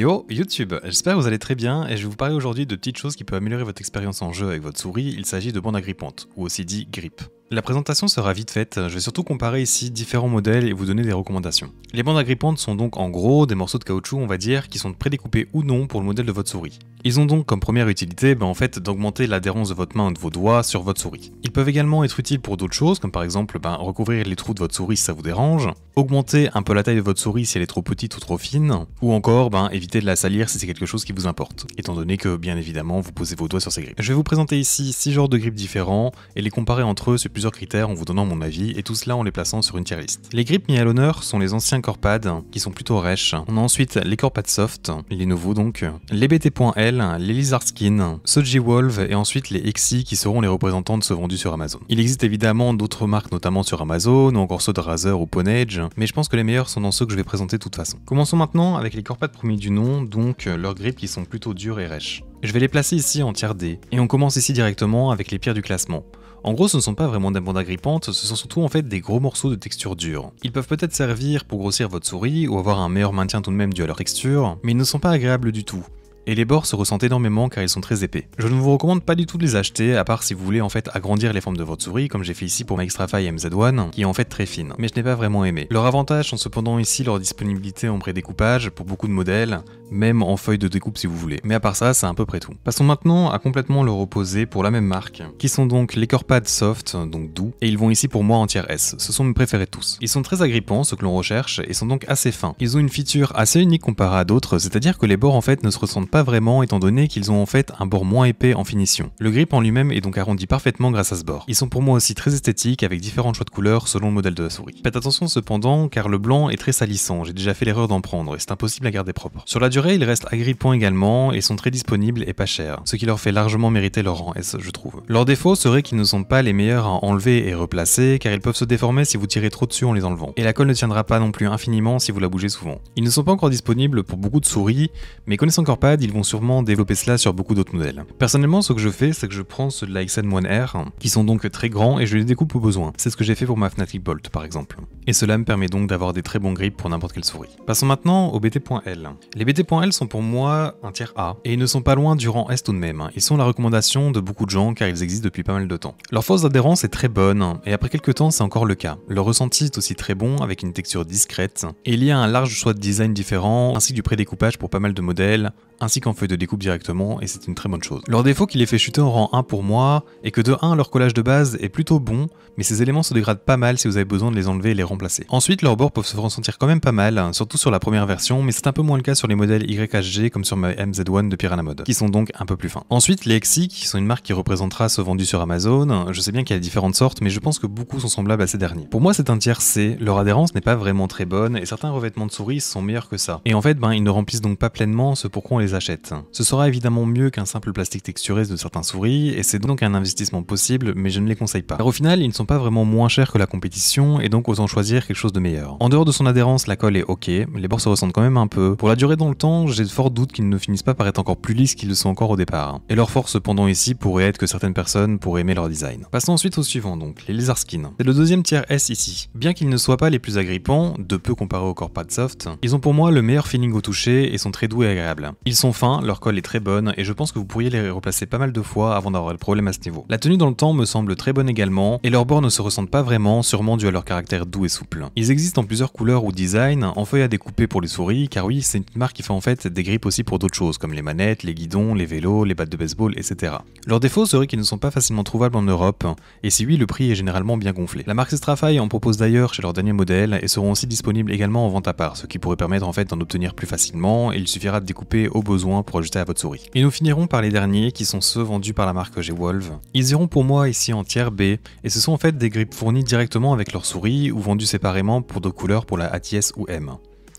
Yo YouTube, j'espère que vous allez très bien et je vais vous parler aujourd'hui de petites choses qui peuvent améliorer votre expérience en jeu avec votre souris. Il s'agit de bandes agrippantes, ou aussi dit grip. La présentation sera vite faite, je vais surtout comparer ici différents modèles et vous donner des recommandations. Les bandes agrippantes sont donc en gros des morceaux de caoutchouc, on va dire, qui sont prédécoupés ou non pour le modèle de votre souris. Ils ont donc comme première utilité d'augmenter l'adhérence de votre main ou de vos doigts sur votre souris. Ils peuvent également être utiles pour d'autres choses, comme par exemple recouvrir les trous de votre souris si ça vous dérange, augmenter un peu la taille de votre souris si elle est trop petite ou trop fine, ou encore éviter de la salir si c'est quelque chose qui vous importe, étant donné que bien évidemment vous posez vos doigts sur ces grips. Je vais vous présenter ici 6 genres de grips différents et les comparer entre eux sur plusieurs critères en vous donnant mon avis et tout cela en les plaçant sur une tier list. Les grips mis à l'honneur sont les anciens Corepad qui sont plutôt rêches. On a ensuite les Corepad Soft, les nouveaux donc, les BT.L, les Lizard Skin, Soji Wolf et ensuite les XI qui seront les représentants de ceux vendus sur Amazon. Il existe évidemment d'autres marques notamment sur Amazon ou encore ceux de Razer ou Ponage, mais je pense que les meilleurs sont dans ceux que je vais présenter de toute façon. Commençons maintenant avec les Corepad premiers du nom, donc leurs grips qui sont plutôt durs et rêches. Je vais les placer ici en tier D, et on commence ici directement avec les pires du classement. En gros, ce ne sont pas vraiment des bandes agrippantes, ce sont surtout en fait des gros morceaux de texture dure. Ils peuvent peut-être servir pour grossir votre souris ou avoir un meilleur maintien tout de même dû à leur texture, mais ils ne sont pas agréables du tout. Et les bords se ressentent énormément car ils sont très épais. Je ne vous recommande pas du tout de les acheter, à part si vous voulez en fait agrandir les formes de votre souris, comme j'ai fait ici pour ma Xtrafy MZ1, qui est en fait très fine, mais je n'ai pas vraiment aimé. Leurs avantages sont cependant ici leur disponibilité en prédécoupage pour beaucoup de modèles, même en feuille de découpe si vous voulez. Mais à part ça, c'est à peu près tout. Passons maintenant à complètement leur opposé pour la même marque, qui sont donc les Corepad Soft, donc doux, et ils vont ici pour moi en tier S. Ce sont mes préférés de tous. Ils sont très agrippants, ce que l'on recherche, et sont donc assez fins. Ils ont une feature assez unique comparée à d'autres, c'est-à-dire que les bords en fait ne se ressentent pas vraiment étant donné qu'ils ont en fait un bord moins épais en finition. Le grip en lui-même est donc arrondi parfaitement grâce à ce bord. Ils sont pour moi aussi très esthétiques avec différents choix de couleurs selon le modèle de la souris. Faites attention cependant car le blanc est très salissant, j'ai déjà fait l'erreur d'en prendre et c'est impossible à garder propre. Sur la durée ils restent agrippants également et sont très disponibles et pas chers, ce qui leur fait largement mériter leur rang S je trouve. Leur défaut serait qu'ils ne sont pas les meilleurs à enlever et replacer car ils peuvent se déformer si vous tirez trop dessus en les enlevant. Et la colle ne tiendra pas non plus infiniment si vous la bougez souvent. Ils ne sont pas encore disponibles pour beaucoup de souris, mais connaissant Corepad ils vont sûrement développer cela sur beaucoup d'autres modèles. Personnellement, ce que je fais, c'est que je prends ceux de la XN1R, qui sont donc très grands, et je les découpe au besoin. C'est ce que j'ai fait pour ma Fnatic Bolt, par exemple. Et cela me permet donc d'avoir des très bons grips pour n'importe quelle souris. Passons maintenant au BT.L. Les BT.L sont pour moi un tiers A, et ils ne sont pas loin du rang S tout de même. Ils sont la recommandation de beaucoup de gens, car ils existent depuis pas mal de temps. Leur force d'adhérence est très bonne, et après quelques temps, c'est encore le cas. Leur ressenti est aussi très bon, avec une texture discrète, et il y a un large choix de design différents, ainsi que du prédécoupage pour pas mal de modèles, ainsi qu'en feuille de découpe directement, et c'est une très bonne chose. Leur défaut qui les fait chuter au rang 1 pour moi, est que de 1, leur collage de base est plutôt bon, mais ces éléments se dégradent pas mal si vous avez besoin de les enlever et les remplacer. Ensuite, leurs bords peuvent se ressentir quand même pas mal, surtout sur la première version, mais c'est un peu moins le cas sur les modèles YHG comme sur ma MZ1 de Piranha Mode, qui sont donc un peu plus fins. Ensuite, les XI, qui sont une marque qui représentera ceux vendus sur Amazon, je sais bien qu'il y a différentes sortes, mais je pense que beaucoup sont semblables à ces derniers. Pour moi, c'est un tiers C, leur adhérence n'est pas vraiment très bonne, et certains revêtements de souris sont meilleurs que ça. Et en fait, ils ne remplissent donc pas pleinement ce pourquoi on les achète. Ce sera évidemment mieux qu'un simple plastique texturé de certains souris, et c'est donc un investissement possible, mais je ne les conseille pas. Car au final, ils ne sont pas vraiment moins chers que la compétition, et donc autant choisir quelque chose de meilleur. En dehors de son adhérence, la colle est ok, les bords se ressentent quand même un peu. Pour la durée dans le temps, j'ai de forts doutes qu'ils ne finissent pas par être encore plus lisses qu'ils le sont encore au départ. Et leur force cependant ici pourrait être que certaines personnes pourraient aimer leur design. Passons ensuite au suivant donc, les Lizard Skin. C'est le deuxième tiers S ici. Bien qu'ils ne soient pas les plus agrippants, de peu comparés au Corepad Soft, ils ont pour moi le meilleur feeling au toucher et sont très doux et agréables. Ils sont fins, leur colle est très bonne et je pense que vous pourriez les replacer pas mal de fois avant d'avoir le problème à ce niveau. La tenue dans le temps me semble très bonne également et leurs bords ne se ressentent pas vraiment, sûrement dû à leur caractère doux et souple. Ils existent en plusieurs couleurs ou designs, en feuilles à découper pour les souris, car oui, c'est une marque qui fait en fait des grips aussi pour d'autres choses comme les manettes, les guidons, les vélos, les battes de baseball, etc. Leur défaut serait qu'ils ne sont pas facilement trouvables en Europe et si oui, le prix est généralement bien gonflé. La marque Xtrafy en propose d'ailleurs chez leur dernier modèle et seront aussi disponibles également en vente à part, ce qui pourrait permettre en fait d'en obtenir plus facilement et il suffira de découper au besoin pour ajuster à votre souris. Et nous finirons par les derniers qui sont ceux vendus par la marque G-Wolf. Ils iront pour moi ici en tiers B et ce sont en fait des grips fournis directement avec leur souris ou vendus séparément pour d'autres couleurs pour la ATS ou M.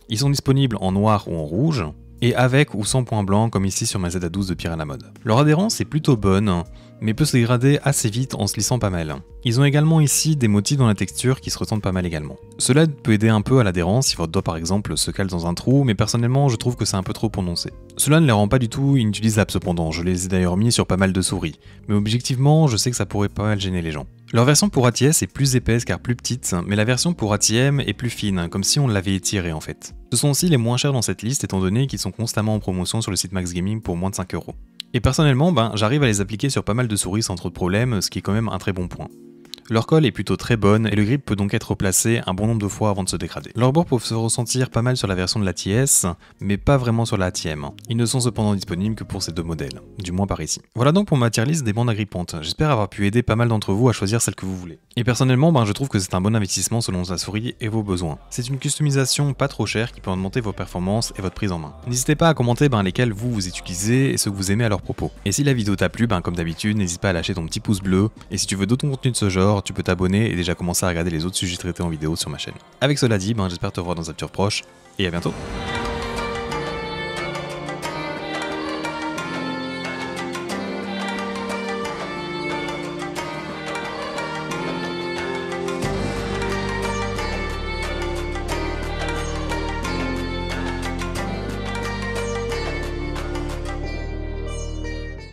Ils sont disponibles en noir ou en rouge et avec ou sans point blanc comme ici sur ma ZA12 de Piranha Mode. Leur adhérence est plutôt bonne, mais peut se dégrader assez vite en se lissant pas mal. Ils ont également ici des motifs dans la texture qui se ressentent pas mal également. Cela peut aider un peu à l'adhérence si votre doigt par exemple se cale dans un trou, mais personnellement je trouve que c'est un peu trop prononcé. Cela ne les rend pas du tout inutilisables cependant, je les ai d'ailleurs mis sur pas mal de souris, mais objectivement je sais que ça pourrait pas mal gêner les gens. Leur version pour ATS est plus épaisse car plus petite, mais la version pour ATM est plus fine, comme si on l'avait étirée en fait. Ce sont aussi les moins chers dans cette liste étant donné qu'ils sont constamment en promotion sur le site Max Gaming pour moins de 5 €. Et personnellement, j'arrive à les appliquer sur pas mal de souris sans trop de problèmes, ce qui est quand même un très bon point. Leur colle est plutôt très bonne et le grip peut donc être replacé un bon nombre de fois avant de se dégrader. Leurs bords peuvent se ressentir pas mal sur la version de l'ATS, mais pas vraiment sur la ATM. Ils ne sont cependant disponibles que pour ces deux modèles, du moins par ici. Voilà donc pour ma tier list des bandes agrippantes. J'espère avoir pu aider pas mal d'entre vous à choisir celle que vous voulez. Et personnellement, je trouve que c'est un bon investissement selon la souris et vos besoins. C'est une customisation pas trop chère qui peut augmenter vos performances et votre prise en main. N'hésitez pas à commenter lesquels vous utilisez et ceux que vous aimez à leur propos. Et si la vidéo t'a plu, comme d'habitude, n'hésite pas à lâcher ton petit pouce bleu. Et si tu veux d'autres contenus de ce genre, tu peux t'abonner et déjà commencer à regarder les autres sujets traités en vidéo sur ma chaîne. Avec cela dit, j'espère te revoir dans un futur proche et à bientôt.